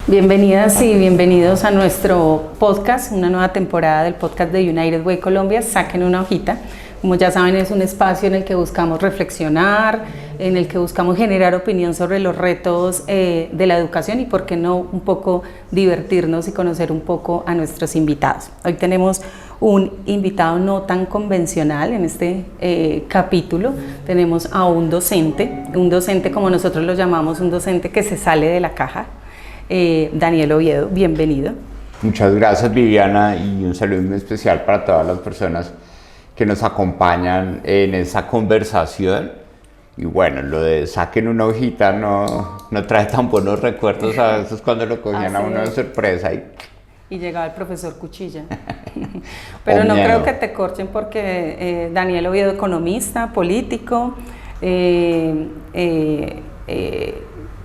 Bienvenidas y bienvenidos a nuestro podcast, una nueva temporada del podcast de United Way Colombia, Saquen una hojita. Como ya saben, es un espacio en el que buscamos reflexionar, en el que buscamos generar opinión sobre los retos de la educación y, por qué no, un poco divertirnos y conocer un poco a nuestros invitados. Hoy tenemos un invitado no tan convencional en este capítulo. Tenemos a un docente como nosotros lo llamamos, un docente que se sale de la caja. Daniel Oviedo, bienvenido. Muchas gracias, Viviana, y un saludo muy especial para todas las personas que nos acompañan en esa conversación. Y bueno, lo de saquen una hojita no trae tan buenos recuerdos a veces cuando lo cogían a uno de sorpresa y llegaba el profesor Cuchilla. Pero no creo que te corchen porque Daniel Oviedo, economista, político,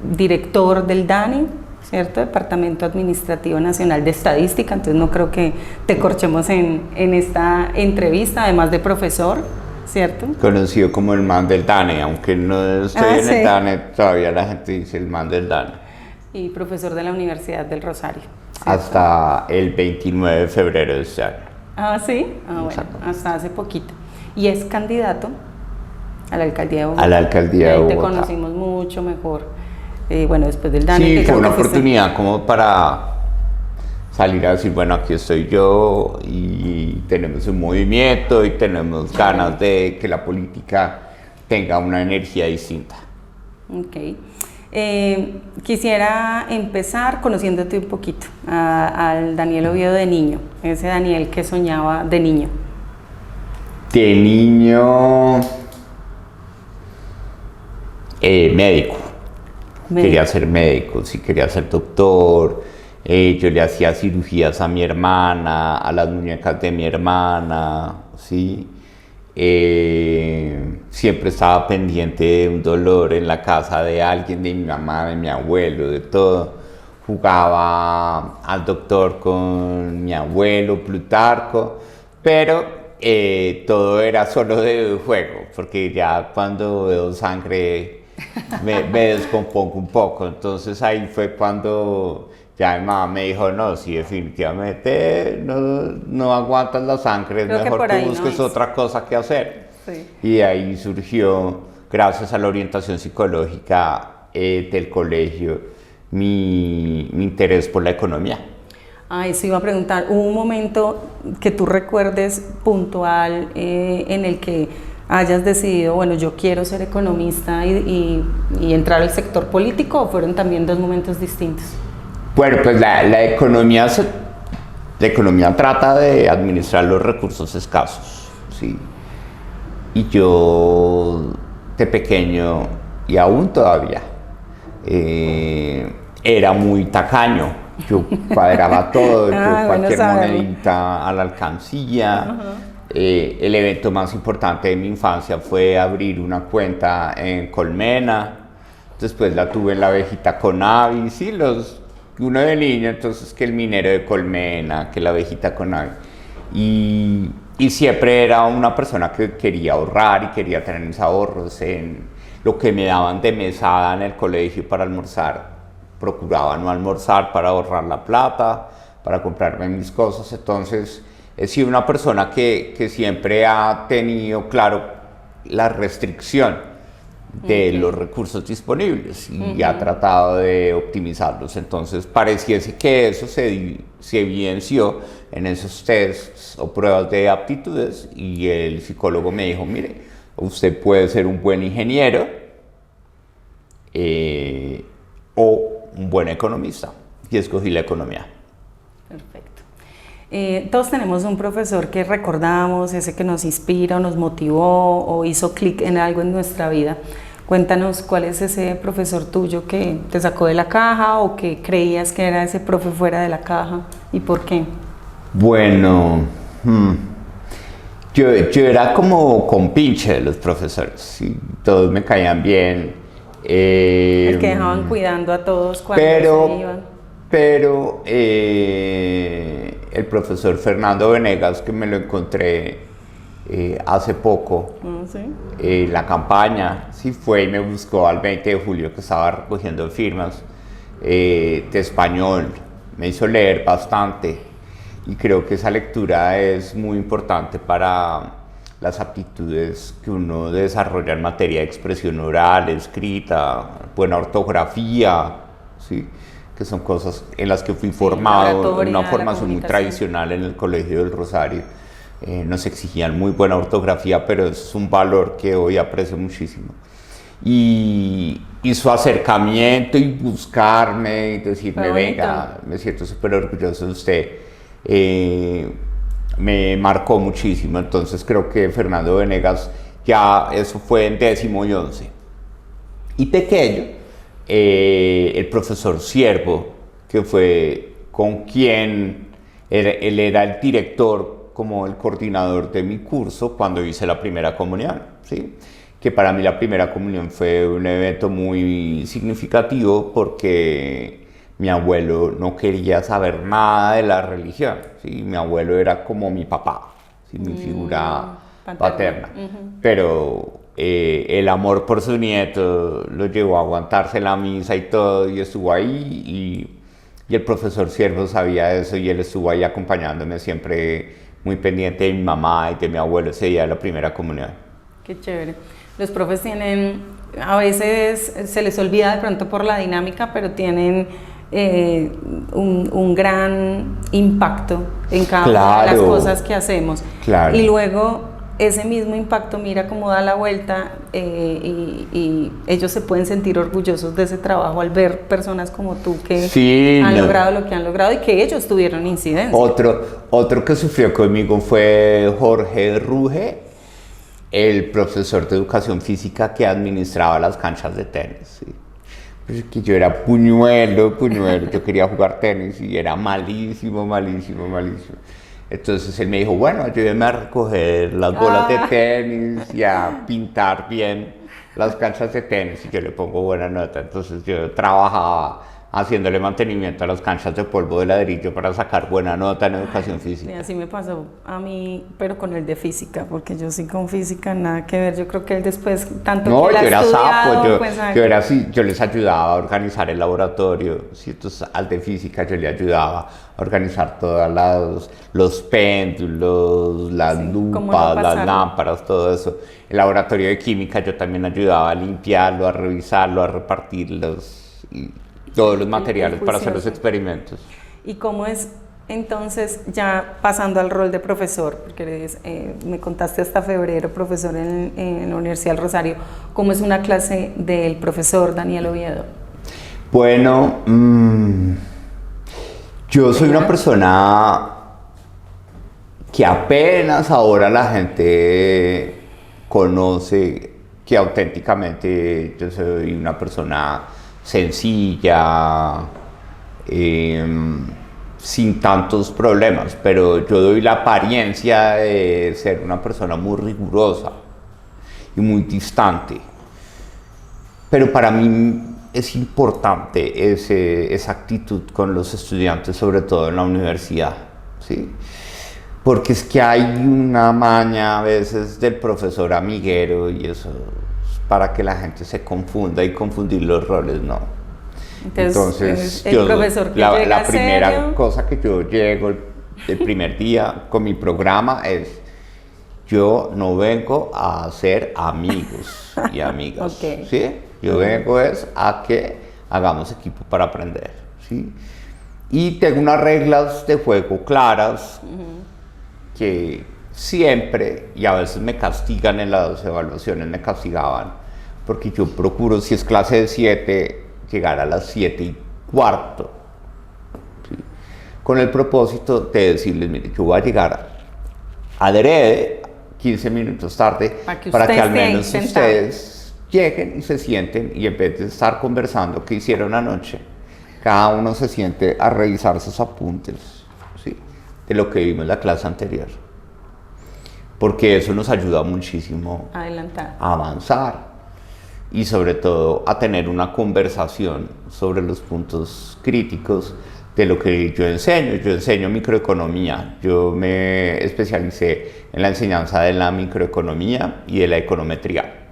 director del DANE, ¿cierto? Departamento Administrativo Nacional de Estadística, entonces no creo que te corchemos en esta entrevista, además de profesor, ¿cierto? Conocido como el man del DANE, aunque no estoy en el DANE, todavía la gente dice el man del DANE. Y profesor de la Universidad del Rosario, ¿cierto? Hasta el 29 de febrero de este año. Ah, ¿sí? Ah, bueno, hasta hace poquito. Y es candidato a la alcaldía de Bogotá. A la alcaldía de Bogotá. Ahí te conocimos mucho mejor. Bueno, después del DANE. Sí, fue una oportunidad como para salir a decir, bueno, aquí estoy yo y tenemos un movimiento y tenemos ganas de que la política tenga una energía distinta. Ok. Quisiera empezar conociéndote un poquito, al Daniel Oviedo de niño, ese Daniel que soñaba de niño. De niño, médico. Quería ser médico, sí, quería ser doctor. Yo le hacía cirugías a mi hermana, a las muñecas de mi hermana, ¿sí? Siempre estaba pendiente de un dolor en la casa de alguien, de mi mamá, de mi abuelo, de todo. Jugaba al doctor con mi abuelo, Plutarco, pero todo era solo de juego, porque ya cuando veo sangre me descompongo un poco. Entonces ahí fue cuando ya mi mamá me dijo, no, si definitivamente no aguantas la sangre, es mejor que busques otra cosa que hacer. Sí. Y ahí surgió, gracias a la orientación psicológica del colegio, mi interés por la economía. Eso iba a preguntar, ¿hubo un momento que tú recuerdes puntual en el que hayas decidido, bueno, yo quiero ser economista y entrar al sector político, o fueron también dos momentos distintos? Bueno, pues la economía trata de administrar los recursos escasos, ¿sí? Y yo, de pequeño, y aún todavía, era muy tacaño. Yo cuadraba todo, cualquier monedita a la alcancía. El evento más importante de mi infancia fue abrir una cuenta en Colmena. Después la tuve en la abejita Conavi, sí, uno de niño, entonces que el minero de Colmena, que la abejita Conavi. Y siempre era una persona que quería ahorrar y quería tener mis ahorros en lo que me daban de mesada en el colegio para almorzar. Procuraba no almorzar para ahorrar la plata, para comprarme mis cosas. Entonces he sido una persona que siempre ha tenido claro la restricción de los recursos disponibles y ha tratado de optimizarlos. Entonces pareciese que eso se evidenció en esos tests o pruebas de aptitudes, y el psicólogo me dijo, mire, usted puede ser un buen ingeniero o un buen economista, y escogí la economía. Perfecto. Todos tenemos un profesor que recordamos, ese que nos inspira o nos motivó o hizo clic en algo en nuestra vida. Cuéntanos cuál es ese profesor tuyo que te sacó de la caja o que creías que era ese profe fuera de la caja, y por qué. Bueno, yo era como compinche de los profesores, y todos me caían bien. El que dejaban cuidando a todos cuando se iban. Pero el profesor Fernando Venegas, que me lo encontré hace poco, la campaña, sí fue y me buscó al 20 de julio que estaba recogiendo firmas. de español, me hizo leer bastante y creo que esa lectura es muy importante para las aptitudes que uno desarrolla en materia de expresión oral, escrita, buena ortografía, ¿sí? Que son cosas en las que fui formado, en una formación muy tradicional en el Colegio del Rosario. Nos exigían muy buena ortografía, pero es un valor que hoy aprecio muchísimo. Y su acercamiento y buscarme y decirme, venga, me siento súper orgulloso de usted, me marcó muchísimo. Entonces creo que Fernando Venegas, ya eso fue en 10º y 11. Y pequeño, el profesor Siervo, que fue con quien él era el director, como el coordinador de mi curso cuando hice la primera comunión, ¿sí? Que para mí la primera comunión fue un evento muy significativo porque mi abuelo no quería saber nada de la religión, ¿sí? Mi abuelo era como mi papá, ¿sí? Mi figura paterna. Pero el amor por su nieto lo llevó a aguantarse la misa y todo, y estuvo ahí, y el profesor Siervo sabía eso, y él estuvo ahí acompañándome siempre, muy pendiente de mi mamá y de mi abuelo ese día de la primera comunión. Qué chévere. Los profes tienen, a veces se les olvida de pronto por la dinámica, pero tienen un gran impacto en cada una de las cosas que hacemos. Claro. Y luego ese mismo impacto, mira cómo da la vuelta, y ellos se pueden sentir orgullosos de ese trabajo al ver personas como tú que han logrado lo que han logrado y que ellos tuvieron incidencia. Otro que sufrió conmigo fue Jorge Ruge, el profesor de educación física que administraba las canchas de tenis. ¿Sí? Pues que yo era puñuelo, yo quería jugar tenis y era malísimo. Entonces él me dijo, bueno, ayúdeme a recoger las bolas de tenis y a pintar bien las canchas de tenis, y yo le pongo buena nota. Entonces yo trabajaba haciéndole mantenimiento a las canchas de polvo de ladrillo para sacar buena nota en educación física. Y así me pasó a mí, pero con el de física, porque yo sí con física nada que ver. Yo creo que él después, tanto no, que la yo era estudiado, sapo, pues, yo era así, yo les ayudaba a organizar el laboratorio, ¿sí? Entonces al de física yo le ayudaba a organizar todos los péndulos, las lupas, las lámparas, todo eso. El laboratorio de química yo también ayudaba a limpiarlo, a revisarlo, a repartirlos, y todos los materiales para hacer los experimentos. ¿Y cómo es entonces, ya pasando al rol de profesor, porque eres, me contaste hasta febrero profesor en la Universidad del Rosario, cómo es una clase del profesor Daniel Oviedo? Bueno, yo soy una persona que apenas ahora la gente conoce que auténticamente yo soy una persona sencilla, sin tantos problemas, pero yo doy la apariencia de ser una persona muy rigurosa y muy distante. Pero para mí es importante esa actitud con los estudiantes, sobre todo en la universidad, ¿sí? Porque es que hay una maña a veces del profesor amiguero, y eso para que la gente se confunda y confundir los roles, ¿no? Entonces el profesor que la primera cosa que yo llego el primer día con mi programa es: yo no vengo a hacer amigos y amigas, okay. ¿Sí? Yo vengo es a que hagamos equipo para aprender, ¿sí? Y tengo unas reglas de juego claras que siempre, y a veces me castigan en las evaluaciones, me castigaban, porque yo procuro, si es clase de 7, llegar a las 7:15, ¿sí? Con el propósito de decirles: mire, yo voy a llegar adrede 15 minutos tarde para que al menos ustedes lleguen y se sienten, y en vez de estar conversando qué hicieron anoche, cada uno se siente a revisar sus apuntes, ¿sí? De lo que vimos en la clase anterior, porque eso nos ayuda muchísimo a avanzar y sobre todo a tener una conversación sobre los puntos críticos de lo que yo enseño. Yo enseño microeconomía, yo me especialicé en la enseñanza de la microeconomía y de la econometría.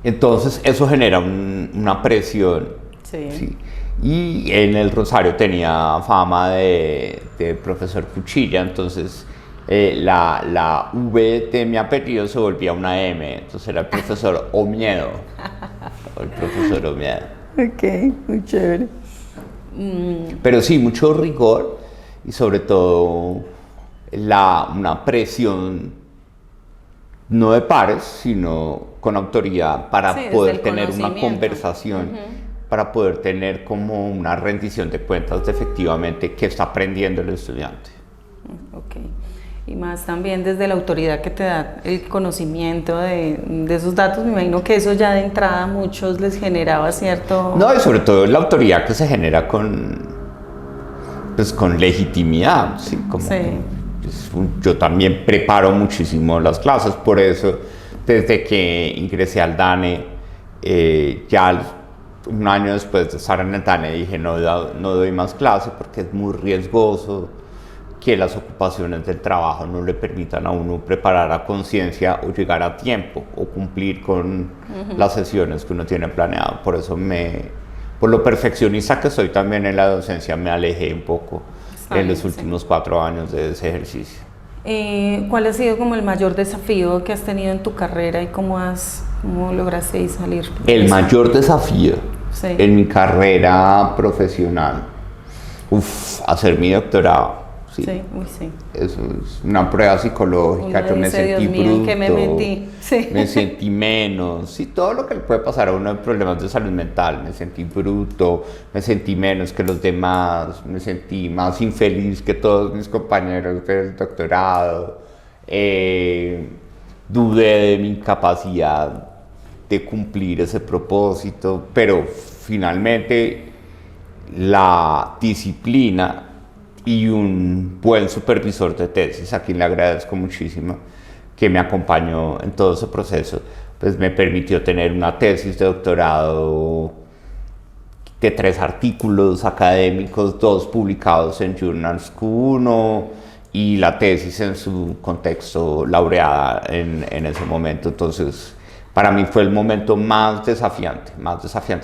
Entonces eso genera una presión, Sí. ¿sí? Y en el Rosario tenía fama de profesor cuchilla, entonces la V de mi apellido se volvía una M, entonces era el profesor Omiedo, o el profesor Omiedo. Ok, muy chévere. Pero sí, mucho rigor y sobre todo una presión no de pares, sino con autoridad para Sí, poder desde el tener una conocimiento. conversación, para poder tener como una rendición de cuentas de efectivamente qué está aprendiendo el estudiante. Ok. Y más también desde la autoridad que te da el conocimiento de esos datos, me imagino que eso ya de entrada a muchos les generaba cierto... No, y sobre todo la autoridad que se genera pues, con legitimidad, ¿sí? Como, Sí. yo también preparo muchísimo las clases, por eso desde que ingresé al DANE, ya un año después de estar en el DANE dije no doy más clases porque es muy riesgoso que las ocupaciones del trabajo no le permitan a uno preparar a conciencia o llegar a tiempo o cumplir con las sesiones que uno tiene planeado. Por eso por lo perfeccionista que soy también en la docencia, me alejé un poco en los últimos 4 años de ese ejercicio. ¿Cuál ha sido como el mayor desafío que has tenido en tu carrera y cómo lograste salir? El mayor desafío en mi carrera profesional, hacer mi doctorado. Sí. Sí, sí. Eso es una prueba psicológica. Yo me sentí bruto, ¿en qué me metí? Sí. Me sentí menos, sí, todo lo que le puede pasar a uno en problemas de salud mental. Me sentí bruto, me sentí menos que los demás, me sentí más infeliz que todos mis compañeros del doctorado. Dudé de mi capacidad de cumplir ese propósito, pero finalmente la disciplina y un buen supervisor de tesis, a quien le agradezco muchísimo, que me acompañó en todo ese proceso, pues me permitió tener una tesis de doctorado de 3 artículos académicos, 2 publicados en Journals Q1 y la tesis en su contexto laureada en ese momento. Entonces, para mí fue el momento más desafiante,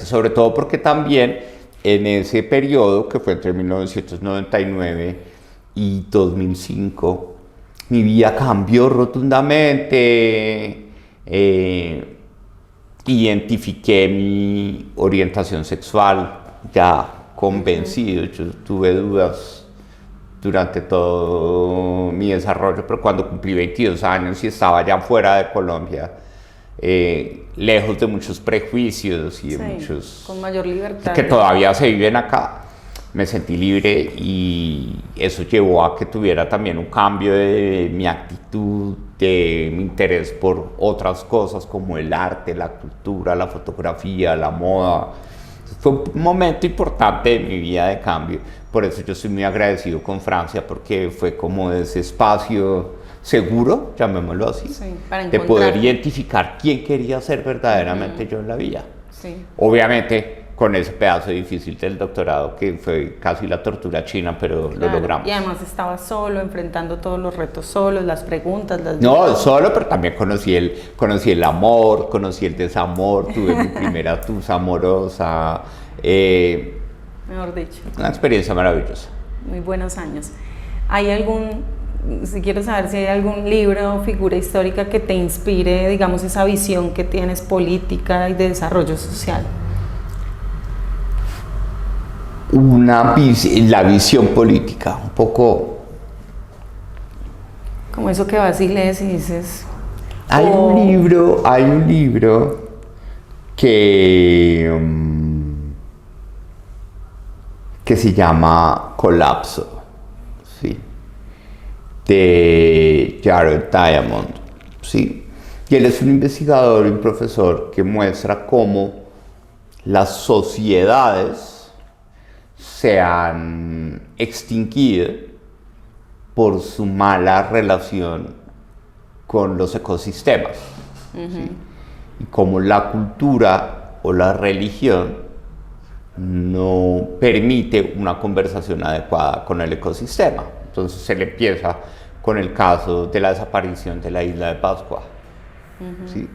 sobre todo porque también en ese periodo, que fue entre 1999 y 2005, mi vida cambió rotundamente. Identifiqué mi orientación sexual ya convencido. Yo tuve dudas durante todo mi desarrollo, pero cuando cumplí 22 años y estaba ya fuera de Colombia, lejos de muchos prejuicios y de muchos... con mayor libertad. Que todavía se viven acá, me sentí libre y eso llevó a que tuviera también un cambio de mi actitud, de mi interés por otras cosas como el arte, la cultura, la fotografía, la moda. Fue un momento importante de mi vida de cambio, por eso yo estoy muy agradecido con Francia porque fue como ese espacio seguro, llamémoslo así, de poder identificar quién quería ser verdaderamente yo en la vida. Sí. Obviamente con ese pedazo difícil del doctorado que fue casi la tortura china, pero lo logramos. Y además estaba solo, enfrentando todos los retos solos, las preguntas, las No, dudas. solo, pero también conocí el amor, conocí el desamor, tuve mi primera tusa amorosa. Mejor dicho. Una experiencia maravillosa. Muy buenos años. Si quiero saber si hay algún libro o figura histórica que te inspire, digamos, esa visión que tienes política y de desarrollo social. La visión política, un poco... Como eso que vas y lees y dices... Hay un libro que se llama Colapso, ¿sí? De Jared Diamond, ¿sí? Y él es un investigador y un profesor que muestra cómo las sociedades se han extinguido por su mala relación con los ecosistemas, ¿sí? Y cómo la cultura o la religión no permite una conversación adecuada con el ecosistema. Entonces se le empieza con el caso de la desaparición de la isla de Pascua. ¿Sí?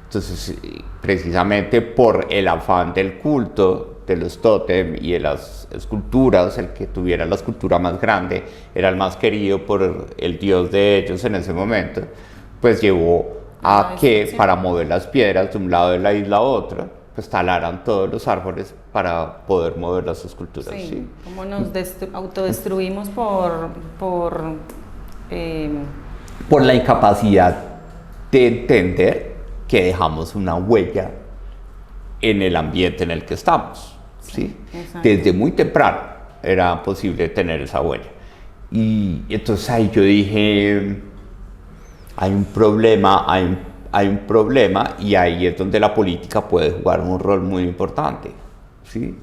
Entonces, precisamente por el afán del culto, de los tótem y de las esculturas, el que tuviera la escultura más grande era el más querido por el dios de ellos en ese momento, pues llevó a que para mover las piedras de un lado de la isla a otro, pues talaran todos los árboles para poder mover las esculturas. Sí, ¿sí? Como nos autodestruimos por la incapacidad de entender que dejamos una huella en el ambiente en el que estamos. ¿sí? Desde muy temprano era posible tener esa huella. Y entonces ahí yo dije, hay un problema, hay un problema, y ahí es donde la política puede jugar un rol muy importante. ¿sí?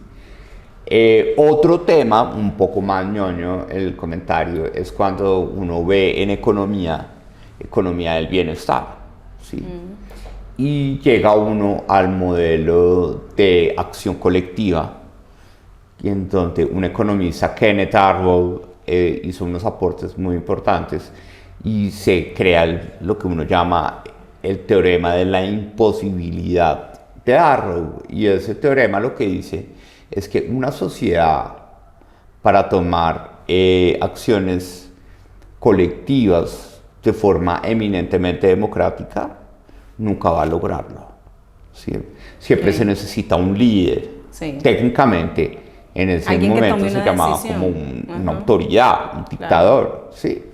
Otro tema, un poco más ñoño, el comentario, es cuando uno ve en economía del bienestar. ¿sí? Y llega uno al modelo de acción colectiva, y en donde un economista, Kenneth Arrow, hizo unos aportes muy importantes y se crea lo que uno llama el teorema de la imposibilidad de Arrow. Y ese teorema lo que dice es que una sociedad, para tomar acciones colectivas de forma eminentemente democrática, nunca va a lograrlo. ¿sí? Siempre se necesita un líder. Sí. Técnicamente, en ese momento se llamaba como una autoridad, un dictador. Claro. ¿sí?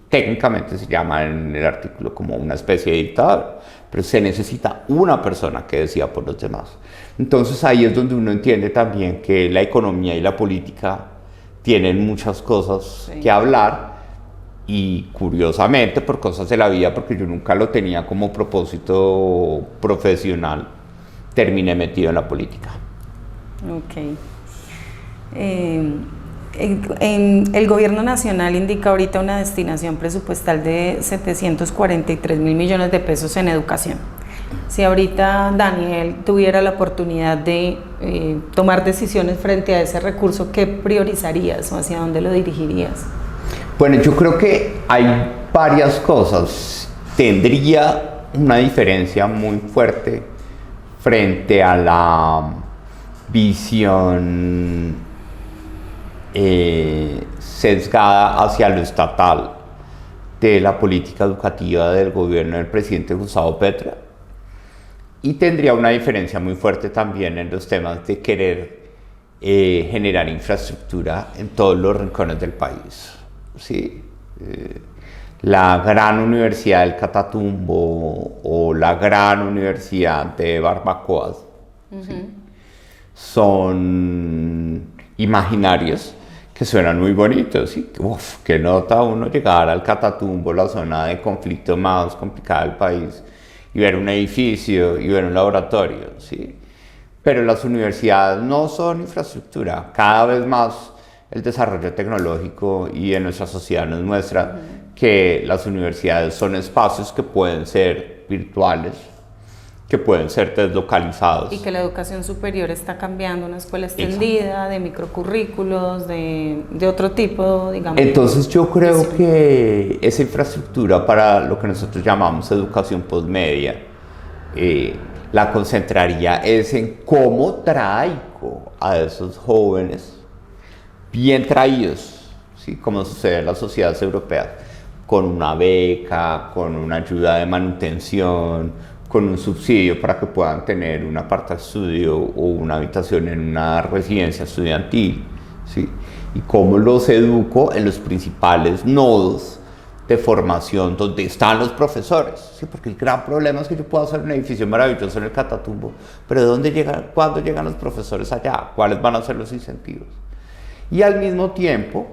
Técnicamente se llama en el artículo como una especie de dictador, pero se necesita una persona que decida por los demás. Entonces ahí es donde uno entiende también que la economía y la política tienen muchas cosas que hablar, y curiosamente, por cosas de la vida, porque yo nunca lo tenía como propósito profesional, terminé metido en la política. Ok. El gobierno nacional indica ahorita una destinación presupuestal de 743.000 millones de pesos en educación. Si ahorita Daniel tuviera la oportunidad de tomar decisiones frente a ese recurso, ¿qué priorizarías o hacia dónde lo dirigirías? Bueno, yo creo que hay varias cosas. Tendría una diferencia muy fuerte frente a la visión sesgada hacia lo estatal de la política educativa del gobierno del presidente Gustavo Petro, y tendría una diferencia muy fuerte también en los temas de querer generar infraestructura en todos los rincones del país. ¿sí? La gran Universidad del Catatumbo o la gran Universidad de Barbacoa, ¿sí? Son imaginarios que suenan muy bonitos. ¿sí? Uf, qué nota uno llegar al Catatumbo, la zona de conflicto más complicada del país, y ver un edificio y ver un laboratorio. ¿sí? Pero las universidades no son infraestructura. Cada vez más el desarrollo tecnológico y en nuestra sociedad nos muestra que las universidades son espacios que pueden ser virtuales, que pueden ser deslocalizados. Y que la educación superior está cambiando, una escuela extendida, de microcurrículos, de otro tipo, digamos. Entonces yo creo que esa infraestructura para lo que nosotros llamamos educación postmedia, la concentraría es en cómo traigo a esos jóvenes bien traídos, ¿sí? Como sucede en las sociedades europeas, con una beca, con una ayuda de manutención, con un subsidio para que puedan tener un apartaestudio o una habitación en una residencia estudiantil, ¿sí? Y cómo los educo en los principales nodos de formación donde están los profesores, ¿sí? Porque el gran problema es que yo puedo hacer un edificio maravilloso en el Catatumbo, pero ¿cuándo llegan los profesores allá? ¿Cuáles van a ser los incentivos? Y al mismo tiempo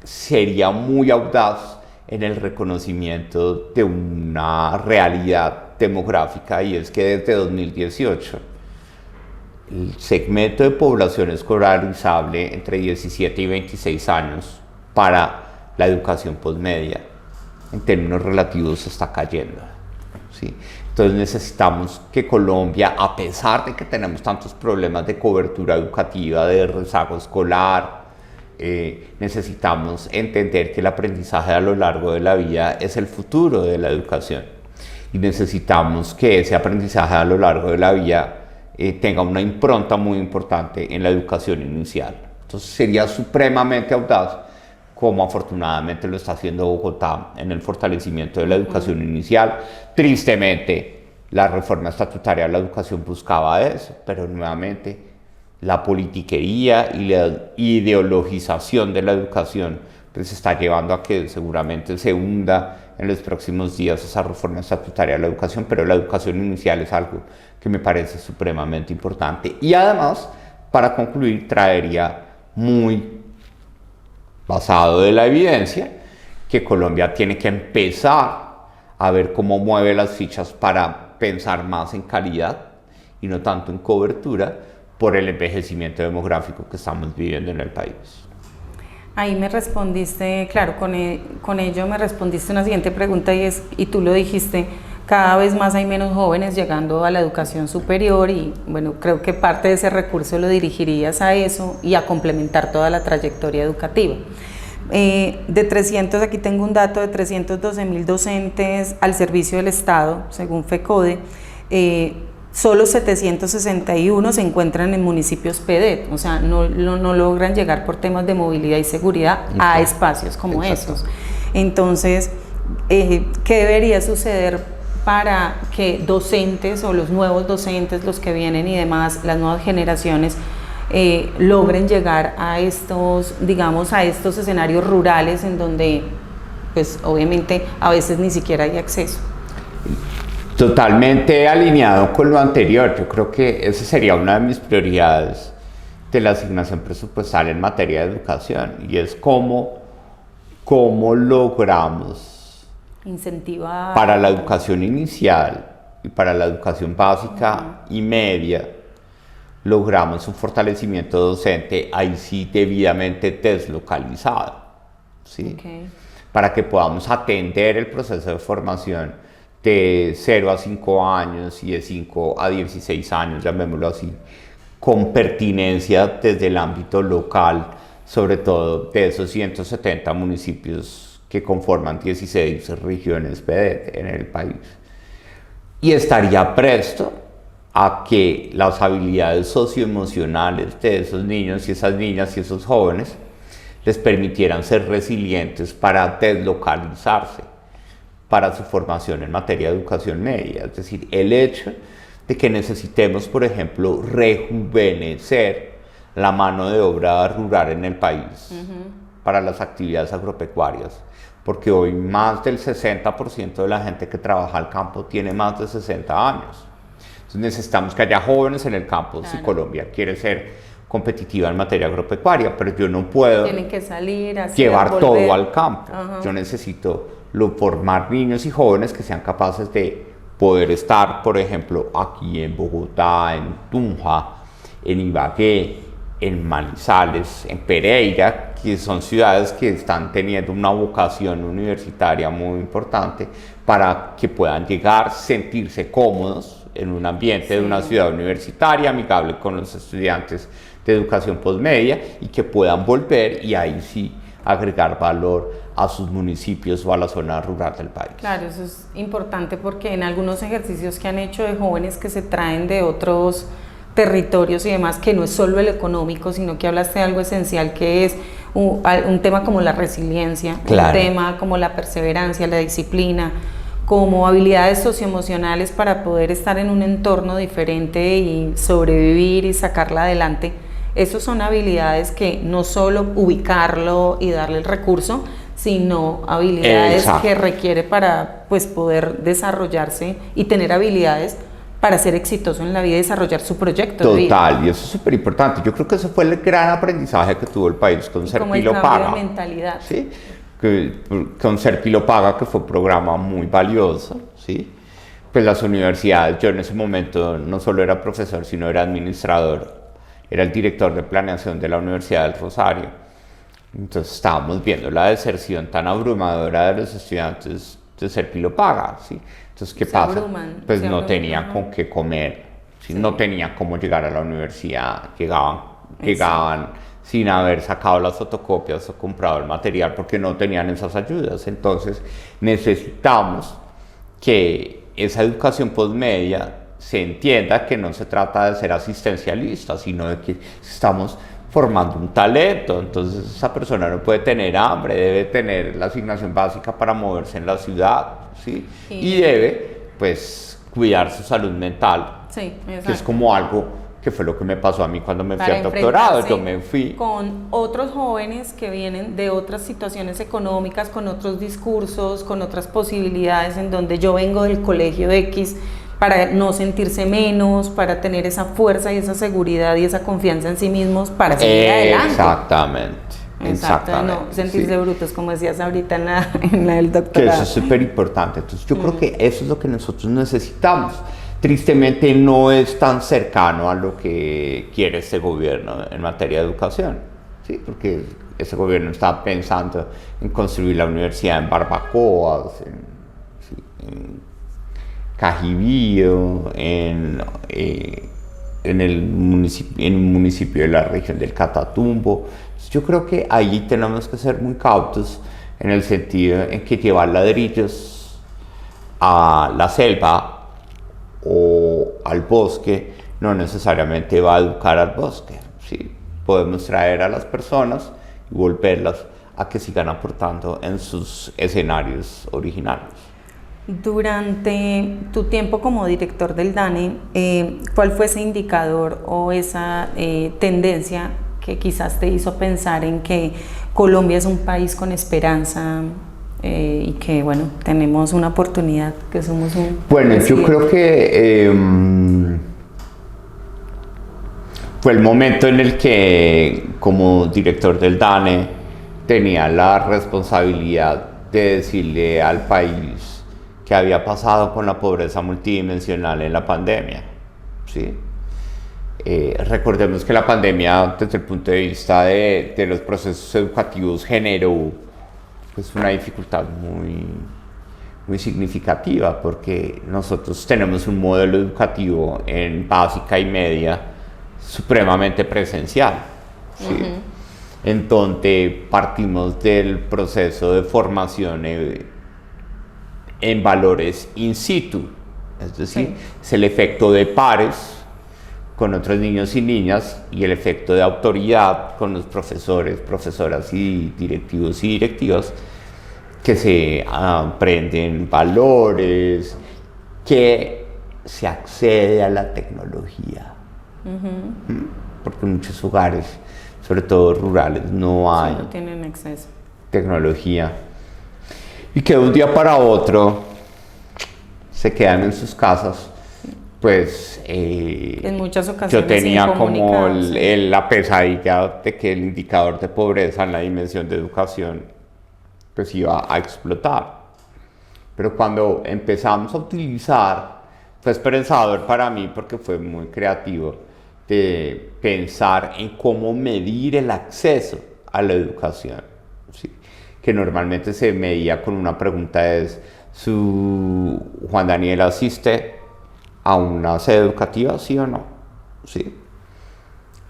sería muy audaz en el reconocimiento de una realidad demográfica, y es que desde 2018 el segmento de población escolarizable entre 17 y 26 años para la educación postmedia en términos relativos está cayendo, ¿sí? Entonces necesitamos que Colombia, a pesar de que tenemos tantos problemas de cobertura educativa, de rezago escolar, necesitamos entender que el aprendizaje a lo largo de la vida es el futuro de la educación, y necesitamos que ese aprendizaje a lo largo de la vida tenga una impronta muy importante en la educación inicial. Entonces sería supremamente audaz, como afortunadamente lo está haciendo Bogotá en el fortalecimiento de la educación inicial. Tristemente, la reforma estatutaria de la educación buscaba eso, pero nuevamente la politiquería y la ideologización de la educación pues está llevando a que seguramente se hunda en los próximos días esa reforma estatutaria de la educación, pero la educación inicial es algo que me parece supremamente importante. Y además, para concluir, traería muy basado de la evidencia que Colombia tiene que empezar a ver cómo mueve las fichas para pensar más en calidad y no tanto en cobertura por el envejecimiento demográfico que estamos viviendo en el país. Ahí me respondiste, claro, con ello me respondiste una siguiente pregunta y tú lo dijiste, cada vez más hay menos jóvenes llegando a la educación superior y bueno, creo que parte de ese recurso lo dirigirías a eso y a complementar toda la trayectoria educativa. De 300, aquí tengo un dato de 312.000 docentes al servicio del Estado, según FECODE, solo 761 se encuentran en municipios PEDET, o sea, no logran llegar por temas de movilidad y seguridad a espacios como esos. Entonces, ¿qué debería suceder para que docentes o los nuevos docentes, los que vienen y demás, las nuevas generaciones, logren llegar a estos, digamos, a estos escenarios rurales en donde, pues, obviamente, a veces ni siquiera hay acceso? Totalmente alineado con lo anterior. Yo creo que esa sería una de mis prioridades de la asignación presupuestal en materia de educación, y es cómo logramos incentivar para la educación inicial y para la educación básica y media, logramos un fortalecimiento docente ahí sí debidamente deslocalizado, ¿sí? Para que podamos atender el proceso de formación de 0 a 5 años y de 5 a 16 años, llamémoslo así, con pertinencia desde el ámbito local, sobre todo de esos 170 municipios que conforman 16 regiones PEDET en el país. Y estaría presto a que las habilidades socioemocionales de esos niños y esas niñas y esos jóvenes les permitieran ser resilientes para deslocalizarse para su formación en materia de educación media. Es decir, el hecho de que necesitemos, por ejemplo, rejuvenecer la mano de obra rural en el país para las actividades agropecuarias, porque hoy más del 60% de la gente que trabaja al campo tiene más de 60 años. Entonces necesitamos que haya jóvenes en el campo. Si Colombia quiere ser competitiva en materia agropecuaria, pero yo no puedo tienen que salir, llevar todo al campo. Yo necesito formar niños y jóvenes que sean capaces de poder estar, por ejemplo, aquí en Bogotá, en Tunja, en Ibagué, en Manizales, en Pereira, que son ciudades que están teniendo una vocación universitaria muy importante para que puedan llegar, sentirse cómodos en un ambiente de una ciudad universitaria, amigable con los estudiantes de educación postmedia, y que puedan volver y ahí sí agregar valor a sus municipios o a la zona rural del país. Claro, eso es importante porque en algunos ejercicios que han hecho de jóvenes que se traen de otros territorios y demás, que no es solo el económico, sino que hablaste de algo esencial que es un tema como la resiliencia, un tema como la perseverancia, la disciplina, como habilidades socioemocionales para poder estar en un entorno diferente y sobrevivir y sacarla adelante. Esas son habilidades que no solo ubicarlo y darle el recurso, sino habilidades que requiere para pues, poder desarrollarse y tener habilidades para ser exitoso en la vida y desarrollar su proyecto de vida. Total, y eso es súper importante. Yo creo que ese fue el gran aprendizaje que tuvo el país con Ser Pilo Paga. Como el cambio de mentalidad. ¿Sí? Con Ser Pilo Paga, que fue un programa muy valioso, ¿sí? Pues las universidades, yo en ese momento no solo era profesor, sino era administrador, era el director de planeación de la Universidad del Rosario. Entonces estábamos viendo la deserción tan abrumadora de los estudiantes de Ser Pilo Paga, ¿sí? Entonces, ¿qué pasa? Pues no tenían con qué comer, ¿sí? No tenían cómo llegar a la universidad, llegaban sin haber sacado las fotocopias o comprado el material porque no tenían esas ayudas. Entonces necesitamos que esa educación postmedia se entienda que no se trata de ser asistencialista, sino de que estamos formando un talento. Entonces esa persona no puede tener hambre, debe tener la asignación básica para moverse en la ciudad, ¿sí? Y debe, pues, cuidar su salud mental, sí, que es como algo que fue lo que me pasó a mí cuando me fui al doctorado. Yo me fui con otros jóvenes que vienen de otras situaciones económicas, con otros discursos, con otras posibilidades, en donde yo vengo del colegio X, para no sentirse menos, para tener esa fuerza y esa seguridad y esa confianza en sí mismos para seguir adelante. Exactamente. Exacto, no sentirse brutos, como decías ahorita en la del doctorado. Que eso es súper importante. Entonces yo creo que eso es lo que nosotros necesitamos. Tristemente no es tan cercano a lo que quiere este gobierno en materia de educación, ¿sí? Porque ese gobierno está pensando en construir la universidad en Barbacoas, en Cajibío, en un municipio de la región del Catatumbo. Yo creo que ahí tenemos que ser muy cautos en el sentido en que llevar ladrillos a la selva o al bosque no necesariamente va a educar al bosque, ¿sí? Podemos traer a las personas y volverlas a que sigan aportando en sus escenarios originales. Durante tu tiempo como director del DANE, ¿cuál fue ese indicador o esa tendencia que quizás te hizo pensar en que Colombia es un país con esperanza y que, bueno, tenemos una oportunidad, que somos un... Bueno, yo creo que fue el momento en el que, como director del DANE, tenía la responsabilidad de decirle al país qué había pasado con la pobreza multidimensional en la pandemia, ¿sí? Recordemos que la pandemia, desde el punto de vista de los procesos educativos, generó pues una dificultad muy significativa, porque nosotros tenemos un modelo educativo en básica y media supremamente presencial, ¿sí? En donde partimos del proceso de formación en valores in situ, es decir, es el efecto de pares con otros niños y niñas y el efecto de autoridad con los profesores, profesoras y directivos y directivas, que se aprenden valores, que se accede a la tecnología, porque en muchos hogares, sobre todo rurales, no hay no tienen acceso tecnología, y que de un día para otro se quedan en sus casas. Pues en muchas ocasiones yo tenía como la pesadilla de que el indicador de pobreza en la dimensión de educación pues iba a explotar. Pero cuando empezamos a utilizar, fue esperanzador para mí porque fue muy creativo, de pensar en cómo medir el acceso a la educación, ¿sí? Que normalmente se medía con una pregunta: es, ¿Juan Daniel asiste a una sede educativa, sí o no? Sí.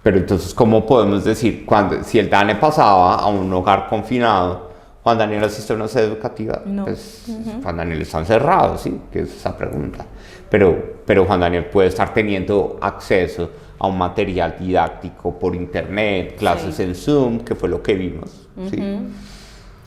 Pero entonces, ¿cómo podemos decir, si el DANE pasaba a un hogar confinado, Juan Daniel asiste a una sede educativa? No. Pues Juan Daniel está encerrado, sí, que es esa pregunta. Pero Juan Daniel puede estar teniendo acceso a un material didáctico por internet, clases en Zoom, que fue lo que vimos, ¿sí?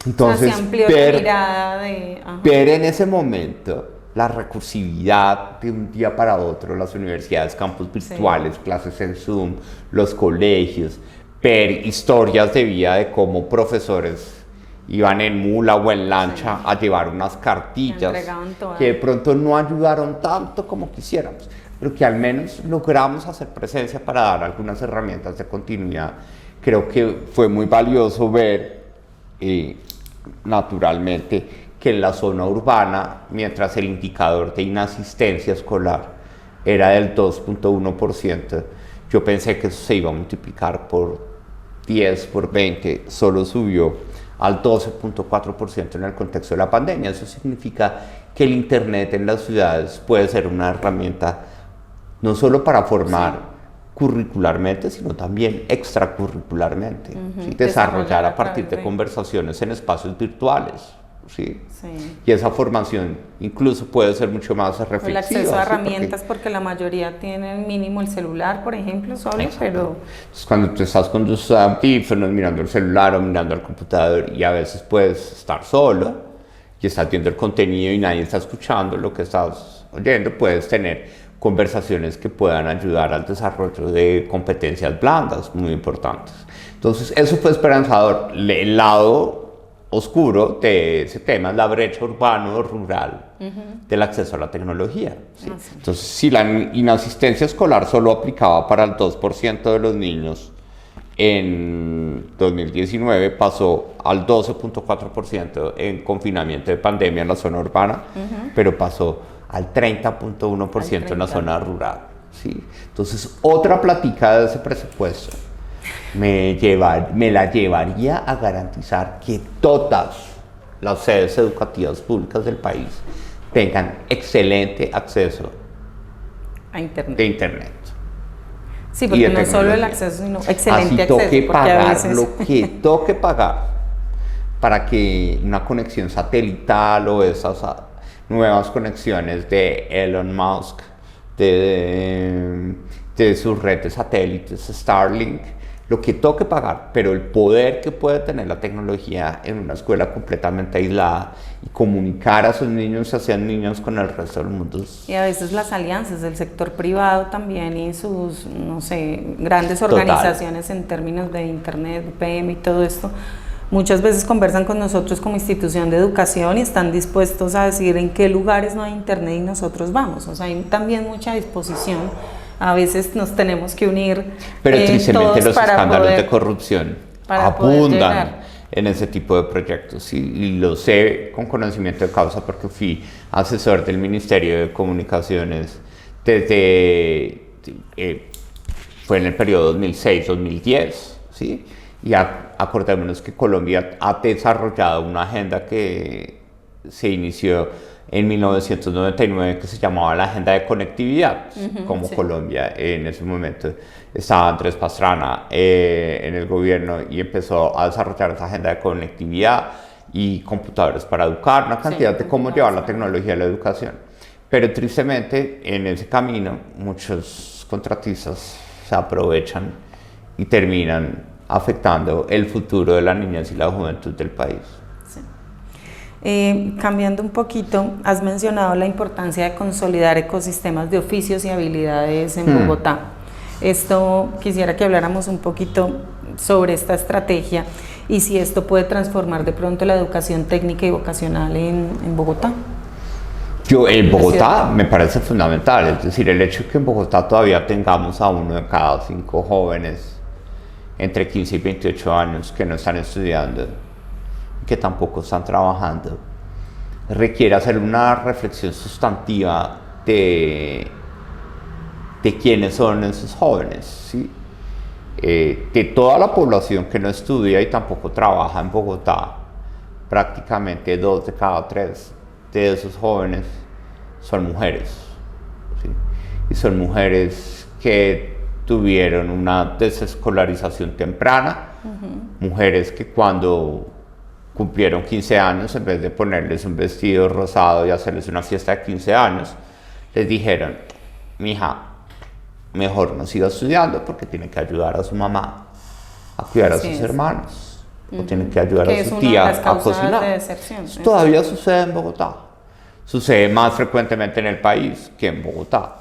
Entonces, se amplió la mirada de... ver en ese momento la recursividad de un día para otro, las universidades, campus virtuales, clases en Zoom, los colegios, ver historias de vida de cómo profesores iban en mula o en lancha a llevar unas cartillas que de pronto no ayudaron tanto como quisiéramos, pero que al menos logramos hacer presencia para dar algunas herramientas de continuidad. Creo que fue muy valioso ver, naturalmente, que en la zona urbana, mientras el indicador de inasistencia escolar era del 2.1%, yo pensé que eso se iba a multiplicar por 10, por 20, solo subió al 12.4% en el contexto de la pandemia. Eso significa que el Internet en las ciudades puede ser una herramienta no solo para formar curricularmente, sino también extracurricularmente, ¿sí? Desarrollar a partir de conversaciones en espacios virtuales, ¿sí? Sí. Y esa formación incluso puede ser mucho más reflexiva. El acceso a ¿sí? herramientas, porque la mayoría tienen mínimo el celular, por ejemplo, solo, pero... Entonces, cuando tú estás con tus audífonos mirando el celular o mirando el computador y a veces puedes estar solo y estás viendo el contenido y nadie está escuchando lo que estás oyendo, puedes tener conversaciones que puedan ayudar al desarrollo de competencias blandas muy importantes. Entonces, eso fue esperanzador. El lado oscuro de ese tema es la brecha urbano-rural del acceso a la tecnología. ¿sí? Ah, sí. Entonces, si la inasistencia escolar solo aplicaba para el 2% de los niños en 2019, pasó al 12.4% en confinamiento de pandemia en la zona urbana, pero pasó al 30.1% en la zona rural. ¿sí? Entonces, otra plática de ese presupuesto me la llevaría a garantizar que todas las sedes educativas públicas del país tengan excelente acceso A Internet. de Internet. Sí, porque no solo el acceso, sino excelente Así toque acceso. Porque pagar a veces... lo que toque pagar para que una conexión satelital o esas nuevas conexiones de Elon Musk, de sus redes satélites, Starlink, lo que toque pagar, pero el poder que puede tener la tecnología en una escuela completamente aislada y comunicar a sus niños, sean niños con el resto del mundo. Y a veces las alianzas del sector privado también y sus, no sé, grandes Total. organizaciones en términos de Internet, PM y todo esto, muchas veces conversan con nosotros como institución de educación y están dispuestos a decir en qué lugares no hay Internet y nosotros vamos. O sea, hay también mucha disposición. A veces nos tenemos que unir. Pero tristemente los escándalos poder, de corrupción abundan en ese tipo de proyectos. ¿sí? Y lo sé con conocimiento de causa porque fui asesor del Ministerio de Comunicaciones desde, fue en el periodo 2006-2010. ¿sí? Y acordémonos que Colombia ha desarrollado una agenda que se inició en 1999 que se llamaba la Agenda de Conectividad, como sí. Colombia en ese momento estaba Andrés Pastrana en el gobierno y empezó a desarrollar esa agenda de conectividad y computadores para educar, una cantidad sí, de cómo llevar la tecnología a la educación. Pero tristemente en ese camino muchos contratistas se aprovechan y terminan afectando el futuro de la niñez y la juventud del país. Cambiando un poquito, has mencionado la importancia de consolidar ecosistemas de oficios y habilidades en Bogotá. Esto quisiera que habláramos un poquito sobre esta estrategia y si esto puede transformar de pronto la educación técnica y vocacional en Bogotá. En Bogotá me parece fundamental, es decir, el hecho de que en Bogotá todavía tengamos a 1 de cada 5 jóvenes entre 15 y 28 años que no están estudiando, que tampoco están trabajando, requiere hacer una reflexión sustantiva de quiénes son esos jóvenes, ¿sí? De toda la población que no estudia y tampoco trabaja en Bogotá, prácticamente 2 de cada 3 de esos jóvenes son mujeres, ¿sí? Y son mujeres que tuvieron una desescolarización temprana, mujeres que cuando cumplieron 15 años, en vez de ponerles un vestido rosado y hacerles una fiesta de 15 años, les dijeron: mija, mejor no siga estudiando porque tiene que ayudar a su mamá a cuidar a sus hermanos, o tiene que ayudar a su tía a cocinar. De todavía sucede en Bogotá, sucede más frecuentemente en el país que en Bogotá,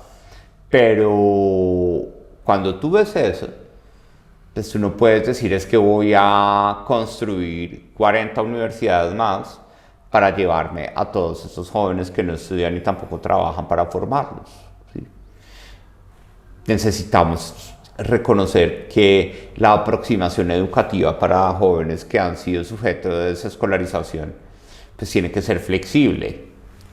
pero cuando tú ves eso, pues tú no puedes decir es que voy a construir 40 universidades más para llevarme a todos estos jóvenes que no estudian y tampoco trabajan para formarlos. ¿sí? Necesitamos reconocer que la aproximación educativa para jóvenes que han sido sujetos de desescolarización pues tiene que ser flexible.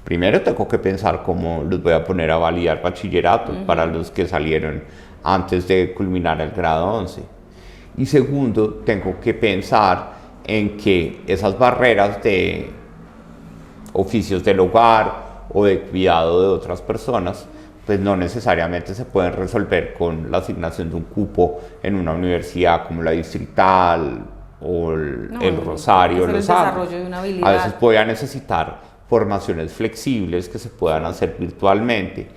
Primero tengo que pensar cómo los voy a poner a validar bachillerato para los que salieron antes de culminar el grado 11. Y segundo, tengo que pensar en que esas barreras de oficios del hogar o de cuidado de otras personas, pues no necesariamente se pueden resolver con la asignación de un cupo en una universidad como la distrital o el Rosario, el los Andes. desarrollo de una habilidad. A veces voy a necesitar formaciones flexibles que se puedan hacer virtualmente.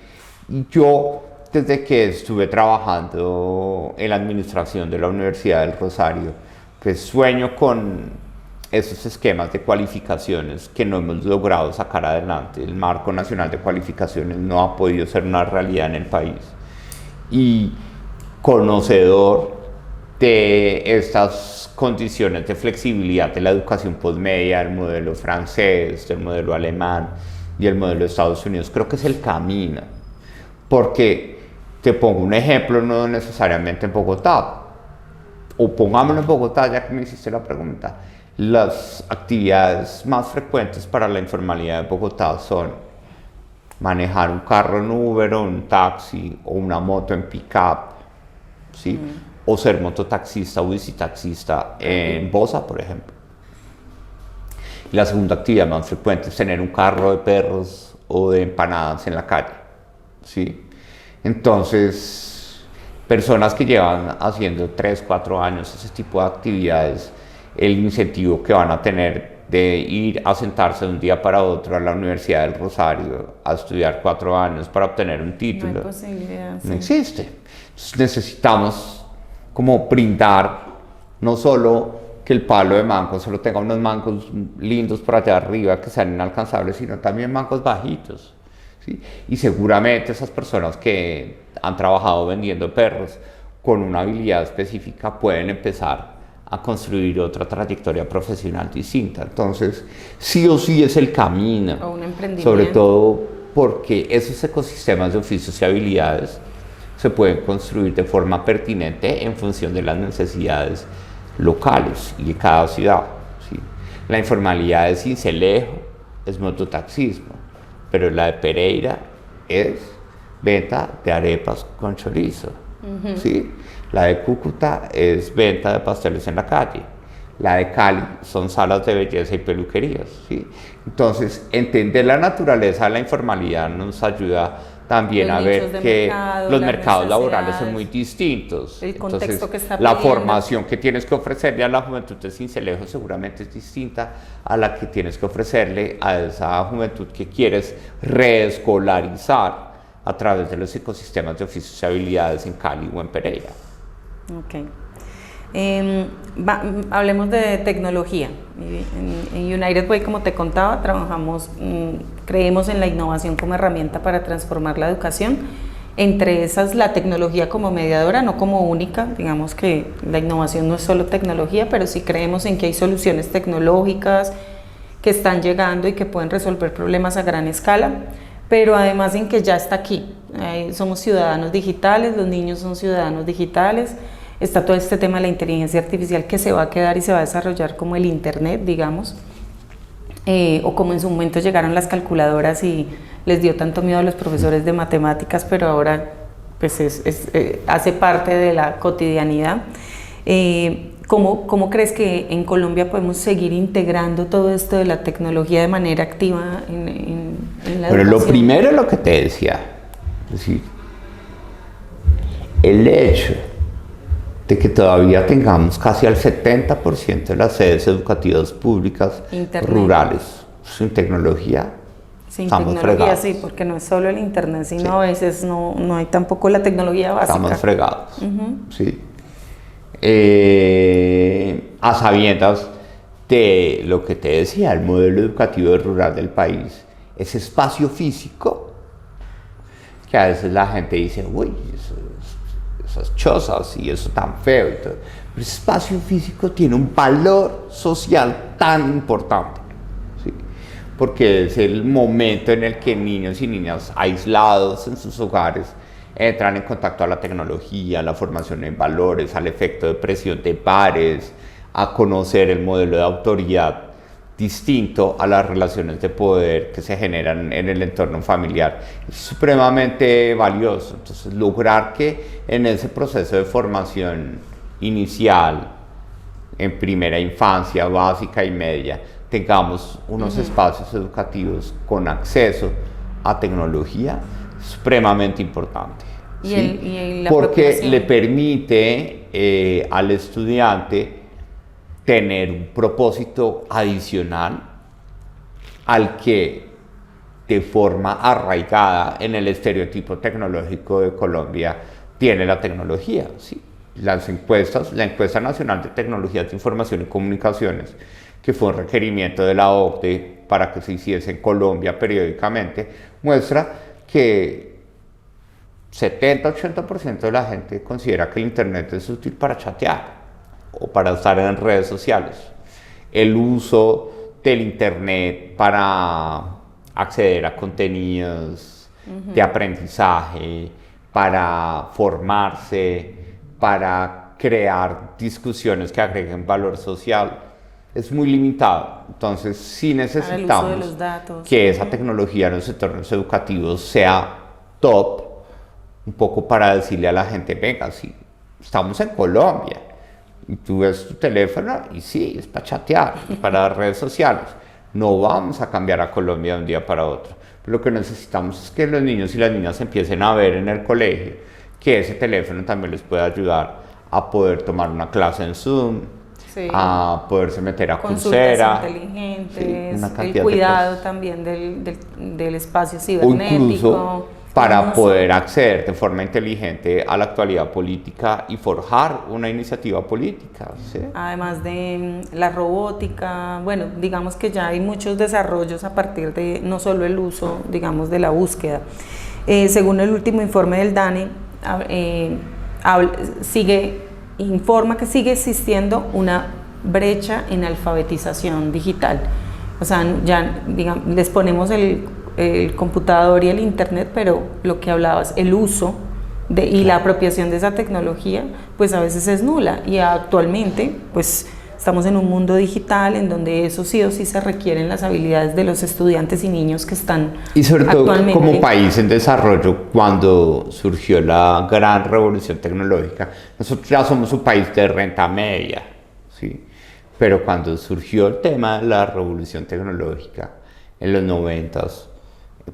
Y yo, desde que estuve trabajando en la administración de la Universidad del Rosario, pues sueño con esos esquemas de cualificaciones que no hemos logrado sacar adelante. El marco nacional de cualificaciones no ha podido ser una realidad en el país. Y conocedor de estas condiciones de flexibilidad de la educación postmedia, el modelo francés, el modelo alemán y el modelo de Estados Unidos, creo que es el camino. Porque te pongo un ejemplo, no necesariamente en Bogotá, o pongámoslo en Bogotá, ya que me hiciste la pregunta. Las actividades más frecuentes para la informalidad de Bogotá son manejar un carro en Uber o un taxi o una moto en pick-up, ¿sí? O ser mototaxista o bicitaxista en Bosa, por ejemplo. Y la segunda actividad más frecuente es tener un carro de perros o de empanadas en la calle, ¿sí? Entonces, personas que llevan haciendo 3, 4 años ese tipo de actividades, el incentivo que van a tener de ir a sentarse de un día para otro a la Universidad del Rosario a estudiar 4 años para obtener un título, no hay posibilidad, no existe. Entonces necesitamos como brindar no solo que el palo de mango solo tenga unos mangos lindos por allá arriba que sean inalcanzables, sino también mangos bajitos, ¿sí? Y seguramente esas personas que han trabajado vendiendo perros con una habilidad específica pueden empezar a construir otra trayectoria profesional distinta. Entonces, sí o sí es el camino, o un emprendimiento. Sobre todo porque esos ecosistemas de oficios y habilidades se pueden construir de forma pertinente en función de las necesidades locales y de cada ciudad, ¿sí? La informalidad de Sincelejo es mototaxismo, pero la de Pereira es venta de arepas con chorizo, ¿sí? La de Cúcuta es venta de pasteles en la calle. La de Cali son salas de belleza y peluquerías, ¿sí? Entonces, entender la naturaleza de la informalidad nos ayuda también a ver que los mercados laborales son muy distintos. El contexto Entonces, que está la pidiendo. Formación que tienes que ofrecerle a la juventud de Sincelejo seguramente es distinta a la que tienes que ofrecerle a esa juventud que quieres reescolarizar a través de los ecosistemas de oficios y habilidades en Cali o en Pereira. Ok. Hablemos de tecnología. En United Way, como te contaba, trabajamos, creemos en la innovación como herramienta para transformar la educación. Entre esas, la tecnología como mediadora, no como única. Digamos que la innovación no es solo tecnología, pero sí creemos en que hay soluciones tecnológicas que están llegando y que pueden resolver problemas a gran escala, pero además en que ya está aquí. Somos ciudadanos digitales, los niños son ciudadanos digitales. Está todo este tema de la inteligencia artificial que se va a quedar y se va a desarrollar como el internet, digamos, o como en su momento llegaron las calculadoras y les dio tanto miedo a los profesores de matemáticas, pero ahora pues hace parte de la cotidianidad. ¿Cómo crees que en Colombia podemos seguir integrando todo esto de la tecnología de manera activa en la educación? Lo primero es lo que te decía, es decir, el hecho de que todavía tengamos casi al 70% de las sedes educativas públicas rurales sin tecnología. Sin tecnología, sí, porque no es solo el internet, sino a veces no hay tampoco la tecnología básica. Estamos fregados, sí. A sabiendas de lo que te decía, el modelo educativo rural del país, ese espacio físico, que a veces la gente dice, uy, esas chozas y eso tan feo y todo. Pero ese espacio físico tiene un valor social tan importante, ¿sí? Porque es el momento en el que niños y niñas aislados en sus hogares entran en contacto a la tecnología, a la formación en valores, al efecto de presión de pares, a conocer el modelo de autoridad distinto a las relaciones de poder que se generan en el entorno familiar. Es supremamente valioso. Entonces, lograr que en ese proceso de formación inicial, en primera infancia, básica y media, tengamos unos espacios educativos con acceso a tecnología, es supremamente importante. ¿Sí? Porque le permite al estudiante tener un propósito adicional al que de forma arraigada en el estereotipo tecnológico de Colombia tiene la tecnología. ¿Sí? Las encuestas, la encuesta nacional de tecnologías de información y comunicaciones, que fue un requerimiento de la OCDE para que se hiciese en Colombia periódicamente, muestra que 70-80% de la gente considera que el Internet es útil para chatear o para estar en redes sociales. El uso del Internet para acceder a contenidos de aprendizaje, para formarse, para crear discusiones que agreguen valor social, es muy limitado. Entonces, sí necesitamos que esa tecnología en los entornos educativos sea top, un poco para decirle a la gente, venga, sí, estamos en Colombia, y tú ves tu teléfono y sí, es para chatear, es para las redes sociales. No vamos a cambiar a Colombia de un día para otro. Lo que necesitamos es que los niños y las niñas empiecen a ver en el colegio que ese teléfono también les puede ayudar a poder tomar una clase en Zoom, sí, a poderse meter a Coursera. Consultas inteligentes, sí, el cuidado también del espacio cibernético. O incluso para poder acceder de forma inteligente a la actualidad política y forjar una iniciativa política. ¿Sí? Además de la robótica, bueno, digamos que ya hay muchos desarrollos a partir de no solo el uso, digamos, de la búsqueda. Según el último informe del DANE, informa que sigue existiendo una brecha en alfabetización digital. O sea, ya digamos, les ponemos el computador y el internet, pero lo que hablabas, el uso y la apropiación de esa tecnología, pues a veces es nula, y actualmente pues estamos en un mundo digital en donde eso sí o sí se requieren las habilidades de los estudiantes y niños que están y sobre todo como país en desarrollo, cuando surgió la gran revolución tecnológica, nosotros ya somos un país de renta media, ¿sí? Pero cuando surgió el tema de la revolución tecnológica en los 90s,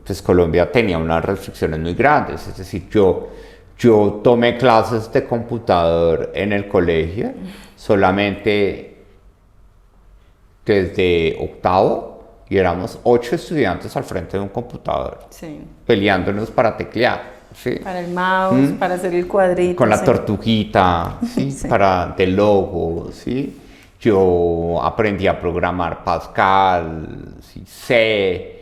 pues Colombia tenía unas restricciones muy grandes. Es decir, yo tomé clases de computador en el colegio solamente desde octavo, y éramos 8 estudiantes al frente de un computador, sí, peleándonos para teclear, ¿sí? Para el mouse, para hacer el cuadrito, con la tortuguita, ¿sí? Sí. Para del logo, ¿sí? Yo aprendí a programar Pascal, ¿sí? C.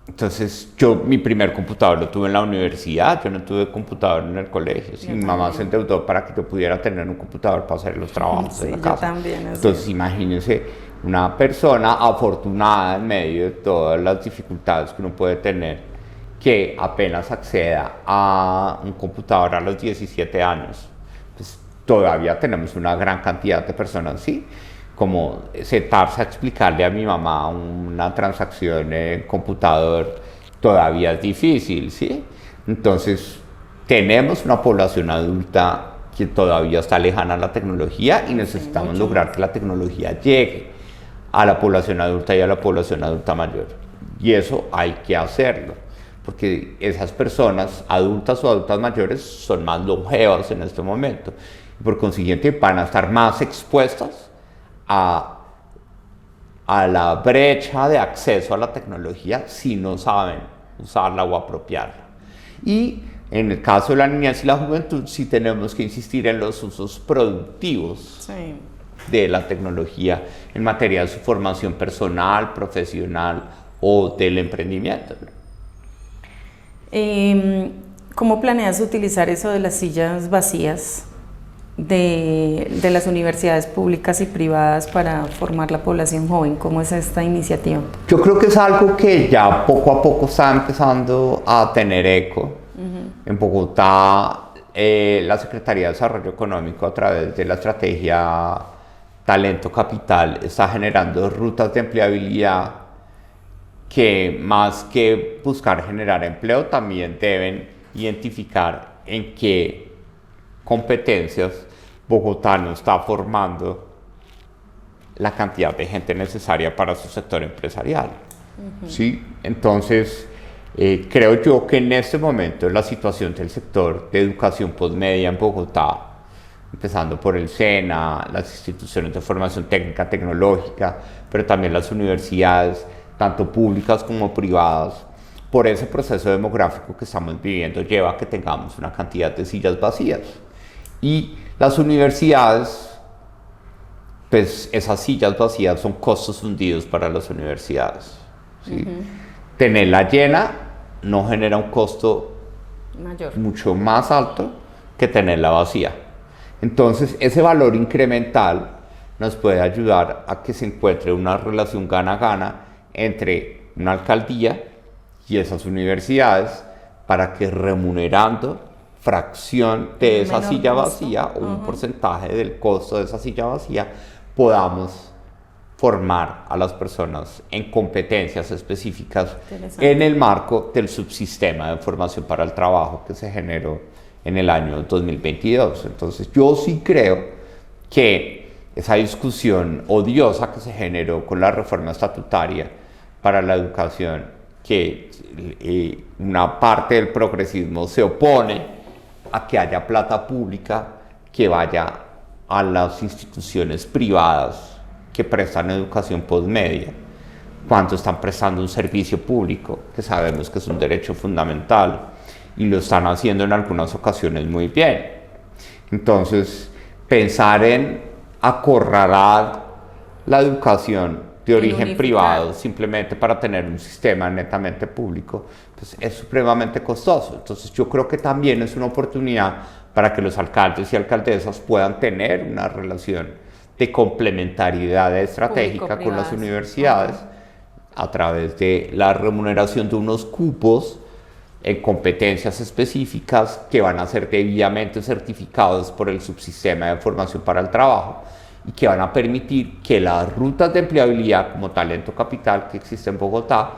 Entonces mi primer computador lo tuve en la universidad, yo no tuve computador en el colegio. ¿Sí? Mi mamá se endeudó para que yo pudiera tener un computador para hacer los trabajos de la casa. También, entonces imagínense una persona afortunada en medio de todas las dificultades que uno puede tener, que apenas acceda a un computador a los 17 años. Pues todavía tenemos una gran cantidad de personas, ¿sí? Como sentarse a explicarle a mi mamá una transacción en computador todavía es difícil, ¿sí? Entonces, tenemos una población adulta que todavía está lejana a la tecnología y necesitamos lograr que la tecnología llegue a la población adulta y a la población adulta mayor. Y eso hay que hacerlo, porque esas personas, adultas o adultas mayores, son más longevas en este momento. Y por consiguiente, van a estar más expuestas a la brecha de acceso a la tecnología si no saben usarla o apropiarla. Y en el caso de la niñez y la juventud, sí tenemos que insistir en los usos productivos, sí, de la tecnología en materia de su formación personal, profesional o del emprendimiento. ¿Cómo planeas utilizar eso de las sillas vacías de las universidades públicas y privadas para formar la población joven? ¿Cómo es esta iniciativa? Yo creo que es algo que ya poco a poco está empezando a tener eco. En Bogotá, la Secretaría de Desarrollo Económico, a través de la estrategia Talento Capital, está generando rutas de empleabilidad que, más que buscar generar empleo, también deben identificar en qué competencias Bogotá no está formando la cantidad de gente necesaria para su sector empresarial. ¿Sí? Entonces, creo yo que en este momento la situación del sector de educación postmedia en Bogotá empezando por el SENA, las instituciones de formación técnica tecnológica, pero también las universidades, tanto públicas como privadas. Por ese proceso demográfico que estamos viviendo lleva a que tengamos una cantidad de sillas vacías. Y las universidades, pues esas sillas vacías son costos hundidos para las universidades, ¿sí? Tenerla llena no genera un costo mucho más alto que tenerla vacía. Entonces, ese valor incremental nos puede ayudar a que se encuentre una relación gana-gana entre una alcaldía y esas universidades para que remunerando fracción de esa silla vacía o un porcentaje del costo de esa silla vacía podamos formar a las personas en competencias específicas en el marco del subsistema de formación para el trabajo que se generó en el año 2022. Entonces yo sí creo que esa discusión odiosa que se generó con la reforma estatutaria para la educación, que una parte del progresismo se opone a que haya plata pública que vaya a las instituciones privadas que prestan educación postmedia, cuando están prestando un servicio público que sabemos que es un derecho fundamental y lo están haciendo en algunas ocasiones muy bien. Entonces, pensar en acorralar la educación de origen privado simplemente para tener un sistema netamente público, pues es supremamente costoso. Entonces yo creo que también es una oportunidad para que los alcaldes y alcaldesas puedan tener una relación de complementariedad estratégica con las universidades a través de la remuneración de unos cupos en competencias específicas que van a ser debidamente certificados por el subsistema de formación para el trabajo y que van a permitir que las rutas de empleabilidad como talento capital que existe en Bogotá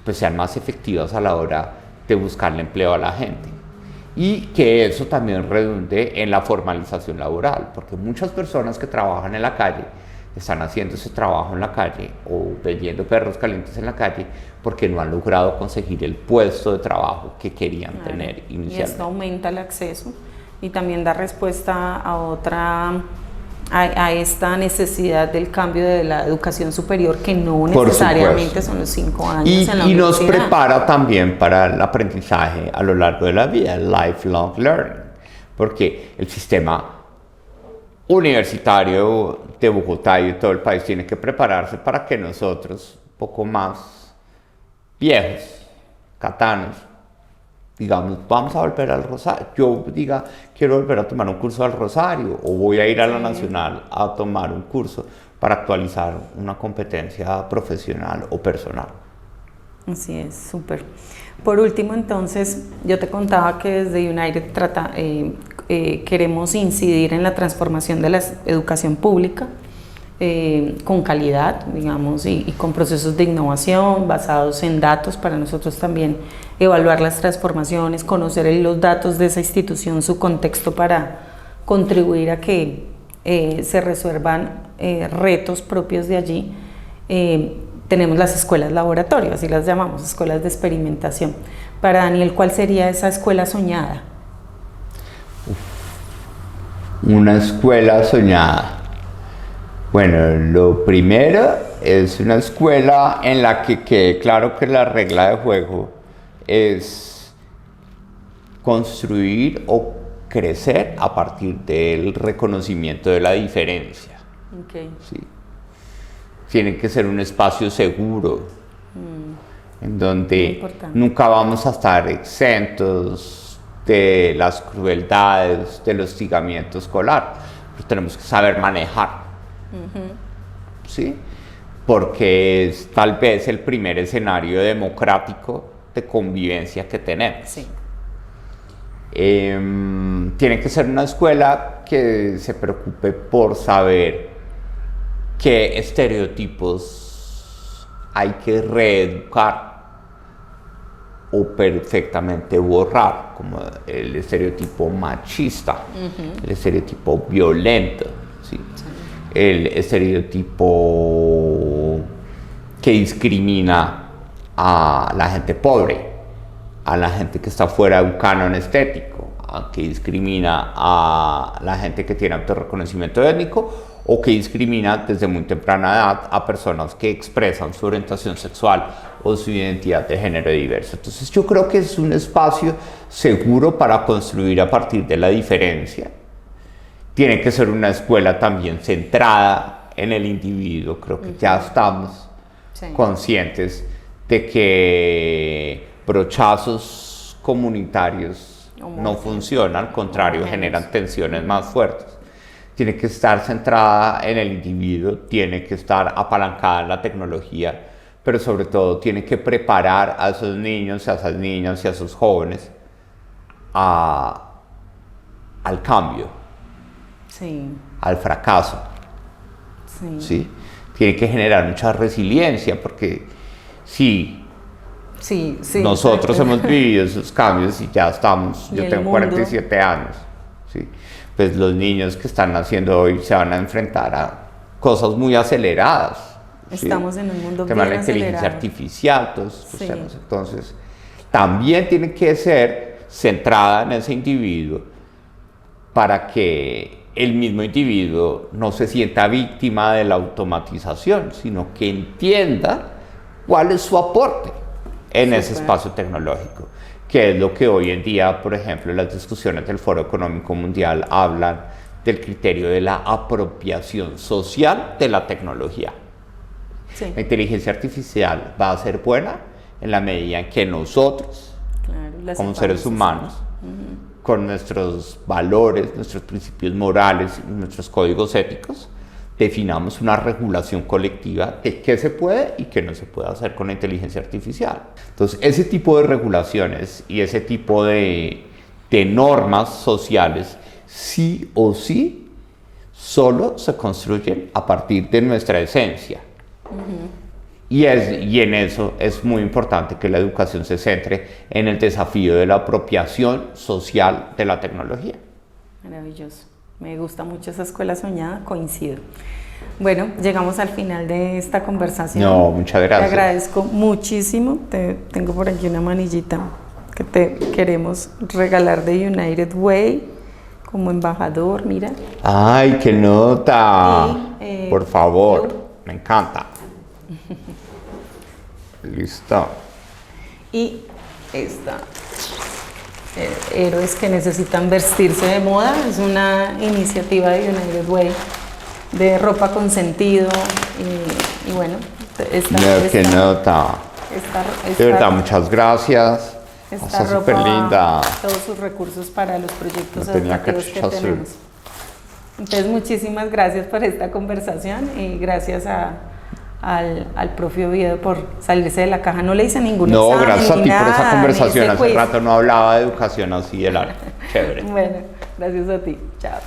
pues sean más efectivas a la hora de buscarle empleo a la gente, y que eso también redunde en la formalización laboral, porque muchas personas que trabajan en la calle están haciendo ese trabajo en la calle o vendiendo perros calientes en la calle porque no han logrado conseguir el puesto de trabajo que querían tener inicialmente. Y esto aumenta el acceso y también da respuesta a esta necesidad del cambio de la educación superior, que no necesariamente son los 5 años en la universidad. Y nos prepara también para el aprendizaje a lo largo de la vida, el lifelong learning, porque el sistema universitario de Bogotá y de todo el país tiene que prepararse para que nosotros, un poco más viejos, catanos, digamos, vamos a volver al Rosario. Yo diga, quiero volver a tomar un curso al Rosario, o voy a ir a la Nacional a tomar un curso para actualizar una competencia profesional o personal. Así es, súper. Por último, entonces, yo te contaba que desde United queremos incidir en la transformación de la educación pública con calidad, digamos, y con procesos de innovación basados en datos, para nosotros también evaluar las transformaciones, conocer los datos de esa institución, su contexto, para contribuir a que se resuelvan retos propios de allí. Tenemos las escuelas laboratorio, así las llamamos, escuelas de experimentación. Para Daniel, ¿cuál sería esa escuela soñada? Una escuela soñada. Bueno, lo primero es una escuela en la que quede claro que la regla de juego es construir o crecer a partir del reconocimiento de la diferencia. Okay. ¿Sí? Tiene que ser un espacio seguro, en donde nunca vamos a estar exentos de las crueldades, del hostigamiento escolar, pero tenemos que saber manejar. ¿Sí? Porque es tal vez el primer escenario democrático de convivencia que tenemos. Sí. Tiene que ser una escuela que se preocupe por saber qué estereotipos hay que reeducar o perfectamente borrar, como el estereotipo machista, el estereotipo violento, ¿sí? El estereotipo que discrimina a la gente pobre, a la gente que está fuera de un canon estético, que discrimina a la gente que tiene autorreconocimiento étnico o que discrimina desde muy temprana edad a personas que expresan su orientación sexual o su identidad de género diverso. Entonces yo creo que es un espacio seguro para construir a partir de la diferencia. Tiene que ser una escuela también centrada en el individuo. Creo que ya estamos conscientes de que brochazos comunitarios no funcionan, al contrario, generan tensiones más fuertes. Tiene que estar centrada en el individuo, tiene que estar apalancada en la tecnología, pero sobre todo tiene que preparar a esos niños, a esas niñas y a esos jóvenes al cambio, al fracaso. ¿Sí? Tiene que generar mucha resiliencia, porque nosotros hemos vivido esos cambios y ya estamos, yo tengo 47 años, ¿sí? Pues los niños que están naciendo hoy se van a enfrentar a cosas muy aceleradas. Estamos en un mundo bien acelerado. La inteligencia artificial, todos estos temas. Entonces, también tiene que ser centrada en ese individuo para que el mismo individuo no se sienta víctima de la automatización, sino que entienda cuál es su aporte en ese espacio tecnológico, que es lo que hoy en día, por ejemplo, las discusiones del Foro Económico Mundial hablan del criterio de la apropiación social de la tecnología. La inteligencia artificial va a ser buena en la medida en que nosotros, como seres humanos, con nuestros valores, nuestros principios morales, nuestros códigos éticos, definamos una regulación colectiva de qué se puede y qué no se puede hacer con la inteligencia artificial. Entonces, ese tipo de regulaciones y ese tipo de normas sociales, sí o sí, solo se construyen a partir de nuestra esencia. Y en eso es muy importante que la educación se centre en el desafío de la apropiación social de la tecnología. Maravilloso. Me gusta mucho esa escuela soñada, coincido. Bueno, llegamos al final de esta conversación. No, muchas gracias. Te agradezco muchísimo. Tengo por aquí una manillita que te queremos regalar de United Way como embajador, mira. ¡Ay, qué nota! Por favor, me encanta. Listo. Y esta. Héroes que necesitan vestirse de moda, es una iniciativa de United Way de ropa con sentido y bueno, qué nota. De verdad, muchas gracias. Está súper linda. Todos sus recursos para los proyectos educativos que tenemos. Entonces, muchísimas gracias por esta conversación y gracias al profe Oviedo por salirse de la caja. No le hice ningún examen. No, gracias a ti por esa conversación. Hace quiz. Rato no hablaba de educación así del arte. Chévere. Bueno, gracias a ti. Chao.